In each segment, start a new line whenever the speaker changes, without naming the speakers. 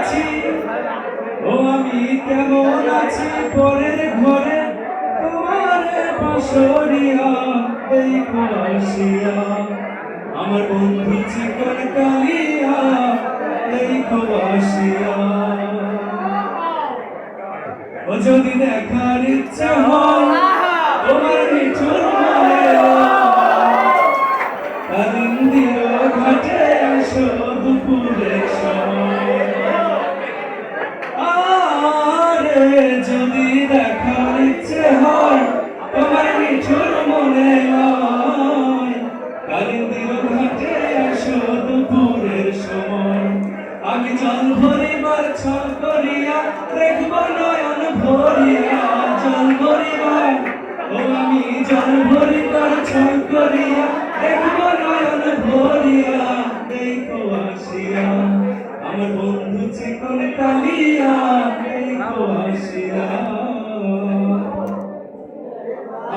আছি, ও আমি কেমন আছি পরের ঘরে তোমার পাশরিয়া দেখো আসিয়া, আমার বন্ধু চিকন কালিয়া দেখো আসিয়া। ও যদি দেখার ইচ্ছা হয় তোমার নিঠুর মনে কালিন্দির ঘাটে আসো দুপুরের সময়। আরে যদি দেখার ইচ্ছে হয় তোমার নিঠুর মনে কালিন্দির ঘাটে আসো দুপুরের সময়। আমি জল ভরিবার ছল করিয়া দেখব নয়ন ভরিয়া, জল ভরিবার ও আমি জল ভরিবার ছল করিয়া দেখব নয়ন ভরিয়া দেখো আসিয়া, আমার বন্ধু চিকন কালিয়া দেখো আসিয়া।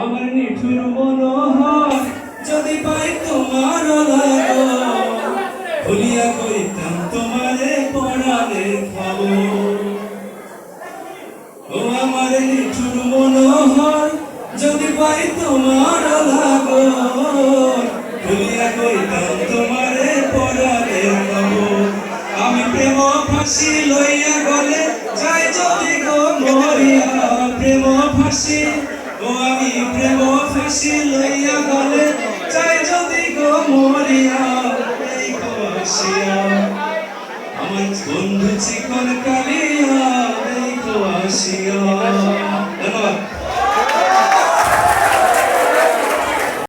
আমার নিঠুর মনোহর যদি পাই তোমার লাগো, ভুলিয়া কইতাম তোমারে পরাণের খবর। ও আমার নিঠুর মনোহর যদি পাই তোমার লাগো, ভুলিয়া কইতাম তোমারে পরাণের খবর। আমি প্রেম ফাঁসি লইয়া গলে যাই যদি গো মরিয়া, প্রেম ফাঁসি ও আমি প্রেম ফাঁসি লইয়া গলে যাই যদি গো মরিয়া দেখো আসিয়া, আমার বন্ধু চিকন কালিয়া দেখো আসিয়া।